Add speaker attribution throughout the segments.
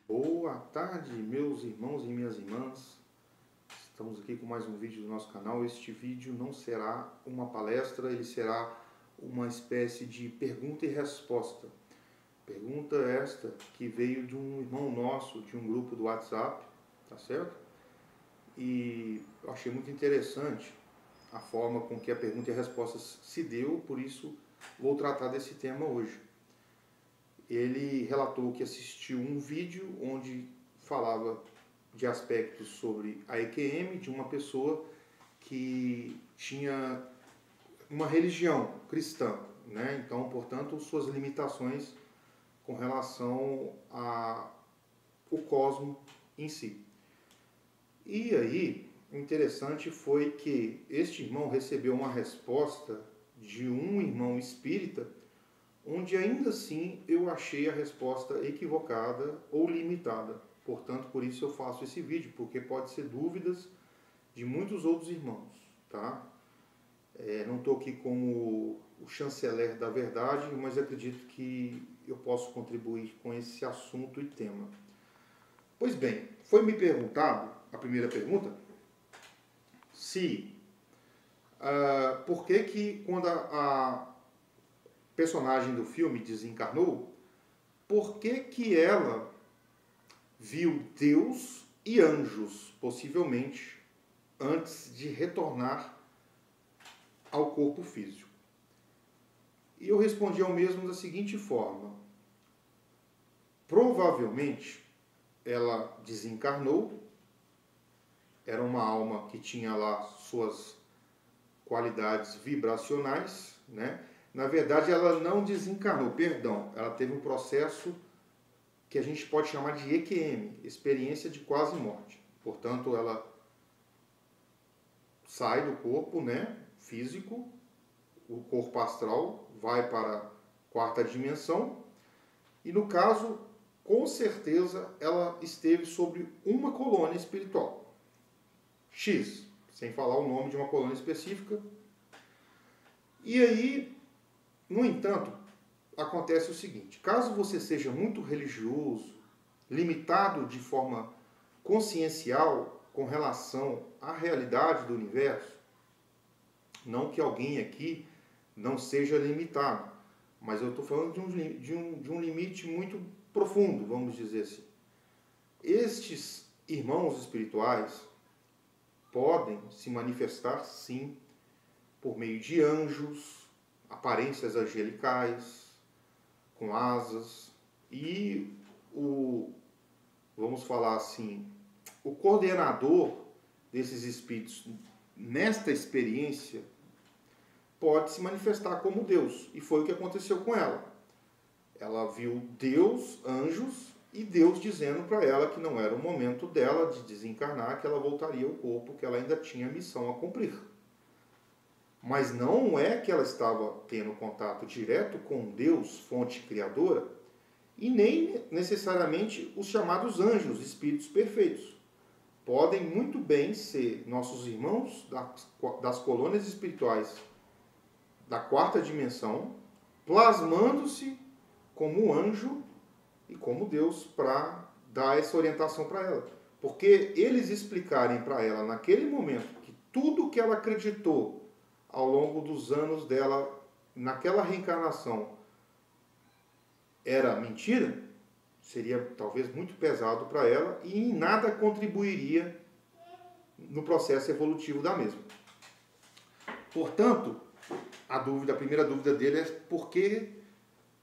Speaker 1: Boa tarde, meus irmãos e minhas irmãs. Estamos aqui com mais um vídeo do nosso canal. Este vídeo não será uma palestra, ele será uma espécie de pergunta e resposta. Pergunta esta que veio de um irmão nosso, de um grupo do WhatsApp, tá certo? E eu achei muito interessante a forma com que a pergunta e a resposta se deu, por isso vou tratar desse tema hoje. Ele relatou que assistiu um vídeo onde falava de aspectos sobre a EQM de uma pessoa que tinha uma religião cristã, né? Então, portanto, suas limitações com relação ao cosmos em si. E aí, o interessante foi que este irmão recebeu uma resposta de um irmão espírita, onde ainda assim eu achei a resposta equivocada ou limitada. Portanto, por isso eu faço esse vídeo, porque pode ser dúvidas de muitos outros irmãos, tá? Não estou aqui como o chanceler da verdade, mas acredito que eu posso contribuir com esse assunto e tema. Pois bem, foi me perguntado, a primeira pergunta, se por que quando a personagem do filme desencarnou, por que ela viu Deus e anjos, possivelmente, antes de retornar ao corpo físico? E eu respondi ao mesmo da seguinte forma: provavelmente ela desencarnou, era uma alma que tinha lá suas qualidades vibracionais, né? Na verdade, ela não desencarnou, perdão, ela teve um processo que a gente pode chamar de EQM, experiência de quase morte. Portanto, ela sai do corpo, né, físico, o corpo astral vai para a quarta dimensão e, no caso, com certeza, ela esteve sobre uma colônia espiritual. X, sem falar o nome de uma colônia específica. E aí, no entanto, acontece o seguinte: caso você seja muito religioso, limitado de forma consciencial com relação à realidade do universo, não que alguém aqui não seja limitado, mas eu estou falando de um limite muito profundo, vamos dizer assim. Estes irmãos espirituais podem se manifestar, sim, por meio de anjos, aparências angelicais, com asas, e vamos falar assim, o coordenador desses espíritos nesta experiência pode se manifestar como Deus, e foi o que aconteceu com ela. Ela viu Deus, anjos, e Deus dizendo para ela que não era o momento dela de desencarnar, que ela voltaria ao corpo, que ela ainda tinha missão a cumprir. Mas não é que ela estava tendo contato direto com Deus, fonte criadora, e nem necessariamente os chamados anjos, espíritos perfeitos. Podem muito bem ser nossos irmãos das colônias espirituais da quarta dimensão, plasmando-se como anjo e como Deus para dar essa orientação para ela. Porque eles explicarem para ela naquele momento que tudo que ela acreditou ao longo dos anos dela, naquela reencarnação, era mentira, seria talvez muito pesado para ela e em nada contribuiria no processo evolutivo da mesma. Portanto, a primeira dúvida dele é por que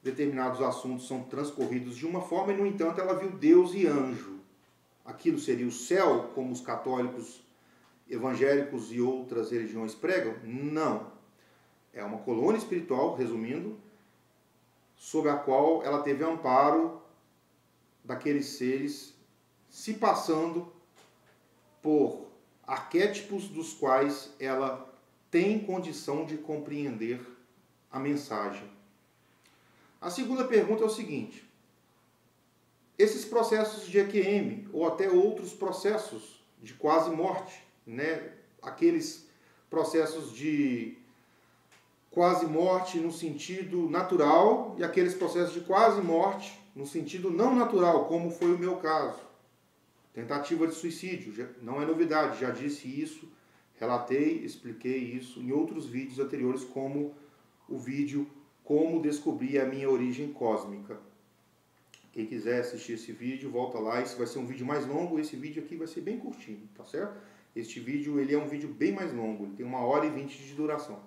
Speaker 1: determinados assuntos são transcorridos de uma forma e, no entanto, ela viu Deus e anjo. Aquilo seria o céu, como os católicos evangélicos e outras religiões pregam? Não. É uma colônia espiritual, resumindo, sob a qual ela teve amparo daqueles seres se passando por arquétipos dos quais ela tem condição de compreender a mensagem. A segunda pergunta é o seguinte: esses processos de EQM, ou até outros processos de quase morte, né? Aqueles processos de quase morte no sentido natural e aqueles processos de quase morte no sentido não natural, como foi o meu caso. Tentativa de suicídio, não é novidade, já disse isso, relatei, expliquei isso em outros vídeos anteriores, como o vídeo Como Descobrir a Minha Origem Cósmica. Quem quiser assistir esse vídeo, volta lá. Esse vai ser um vídeo mais longo, esse vídeo aqui vai ser bem curtinho, tá certo? Este vídeo, ele é um vídeo bem mais longo, ele tem 1h20 de duração,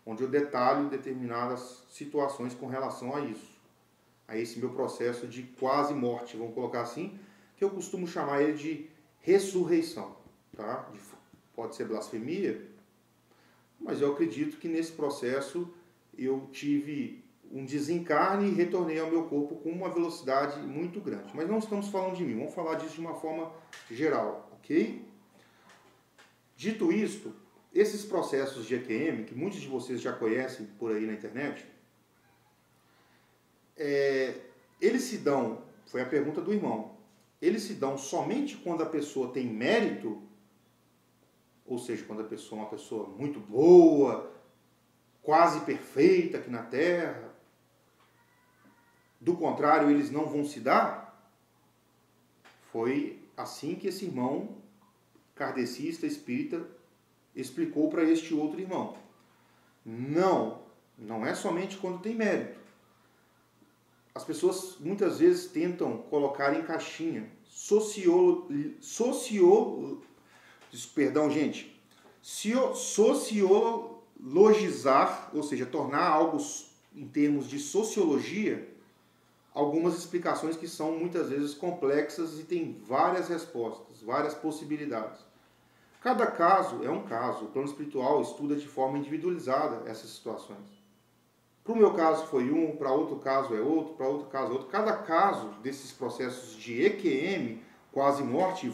Speaker 1: onde eu detalho determinadas situações com relação a isso, a esse meu processo de quase morte, vamos colocar assim, que eu costumo chamar ele de ressurreição, tá? Pode ser blasfemia, mas eu acredito que nesse processo eu tive um desencarne e retornei ao meu corpo com uma velocidade muito grande. Mas não estamos falando de mim, vamos falar disso de uma forma geral, ok? Dito isto, esses processos de EQM, que muitos de vocês já conhecem por aí na internet, eles se dão, foi a pergunta do irmão, eles se dão somente quando a pessoa tem mérito, ou seja, quando a pessoa é uma pessoa muito boa, quase perfeita aqui na Terra. Do contrário, eles não vão se dar? Foi assim que esse irmão kardecista, espírita, explicou para este outro irmão. Não é somente quando tem mérito. As pessoas muitas vezes tentam colocar em caixinha, sociologizar, ou seja, tornar algo em termos de sociologia, algumas explicações que são muitas vezes complexas e tem várias respostas, várias possibilidades. Cada caso é um caso. O plano espiritual estuda de forma individualizada essas situações. Para o meu caso foi um, para outro caso é outro, para outro caso é outro. Cada caso desses processos de EQM, quase morte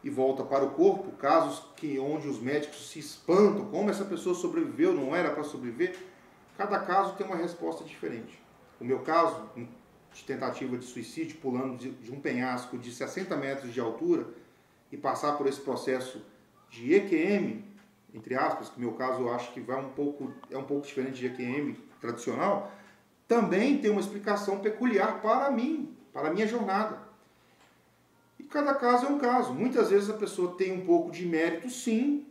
Speaker 1: e volta para o corpo, casos onde os médicos se espantam, como essa pessoa sobreviveu, não era para sobreviver, cada caso tem uma resposta diferente. O meu caso, de tentativa de suicídio, pulando de um penhasco de 60 metros de altura e passar por esse processo de EQM, entre aspas, que no meu caso eu acho que é um pouco diferente de EQM tradicional, também tem uma explicação peculiar para mim, para a minha jornada. E cada caso é um caso. Muitas vezes a pessoa tem um pouco de mérito, sim,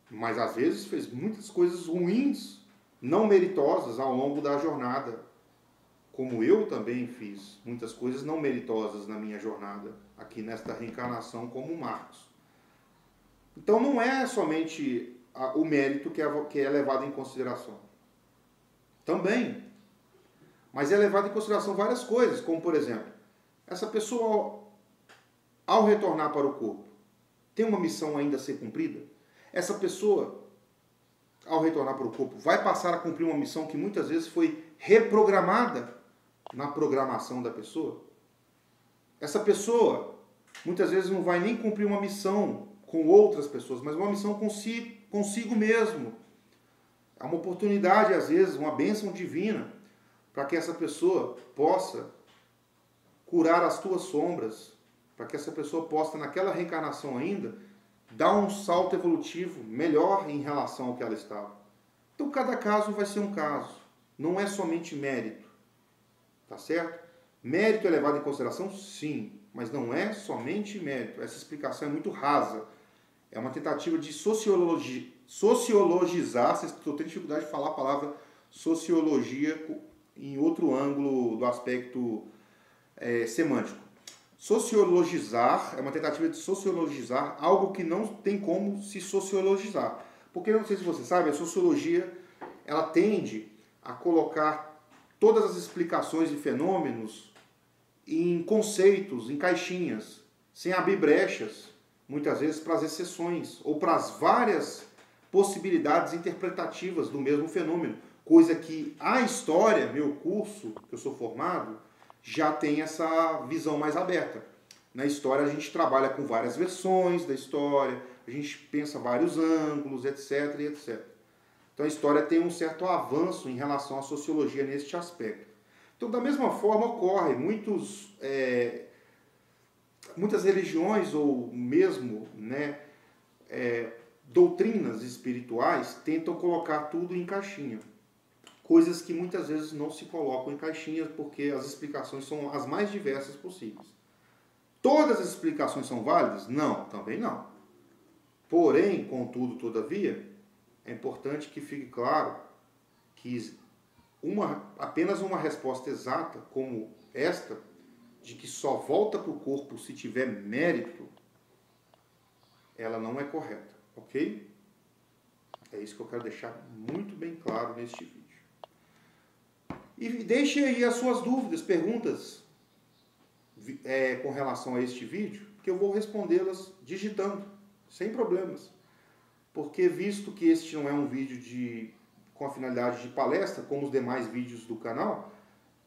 Speaker 1: mas às vezes fez muitas coisas ruins, não meritosas ao longo da jornada. Como eu também fiz muitas coisas não meritosas na minha jornada, aqui nesta reencarnação como Marcos. Então não é somente o mérito que é levado em consideração. Também. Mas é levado em consideração várias coisas, como por exemplo, essa pessoa, ao retornar para o corpo, tem uma missão ainda a ser cumprida? Essa pessoa, ao retornar para o corpo, vai passar a cumprir uma missão que muitas vezes foi reprogramada na programação da pessoa? Essa pessoa, muitas vezes não vai nem cumprir uma missão com outras pessoas, mas uma missão consigo mesmo. É uma oportunidade, às vezes, uma bênção divina, para que essa pessoa possa curar as tuas sombras, para que essa pessoa possa, naquela reencarnação ainda, dar um salto evolutivo melhor em relação ao que ela estava. Então, cada caso vai ser um caso. Não é somente mérito. Tá certo? Mérito é levado em consideração? Sim, mas não é somente mérito. Essa explicação é muito rasa. É uma tentativa de sociologizar, estou tendo dificuldade de falar a palavra sociologia em outro ângulo do aspecto semântico. Sociologizar é uma tentativa de sociologizar algo que não tem como se sociologizar. Porque, não sei se você sabe, a sociologia ela tende a colocar todas as explicações de fenômenos em conceitos, em caixinhas, sem abrir brechas, muitas vezes para as exceções, ou para as várias possibilidades interpretativas do mesmo fenômeno, coisa que a história, meu curso, que eu sou formado, já tem essa visão mais aberta. Na história a gente trabalha com várias versões da história, a gente pensa vários ângulos, etc, etc. Então a história tem um certo avanço em relação à sociologia neste aspecto. Então, da mesma forma, ocorre muitas religiões ou mesmo doutrinas espirituais tentam colocar tudo em caixinha. coisas que muitas vezes não se colocam em caixinhas porque as explicações são as mais diversas possíveis. Todas as explicações são válidas? Não, também não. Porém, contudo, todavia, é importante que fique claro que apenas uma resposta exata como esta, de que só volta para o corpo se tiver mérito, ela não é correta, ok? É isso que eu quero deixar muito bem claro neste vídeo. E deixe aí as suas dúvidas, perguntas com relação a este vídeo, que eu vou respondê-las digitando, sem problemas. Porque visto que este não é um vídeo com a finalidade de palestra, como os demais vídeos do canal,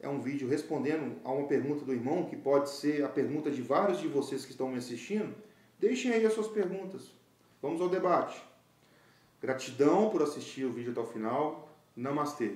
Speaker 1: é um vídeo respondendo a uma pergunta do irmão, que pode ser a pergunta de vários de vocês que estão me assistindo, deixem aí as suas perguntas. Vamos ao debate. Gratidão por assistir o vídeo até o final. Namastê.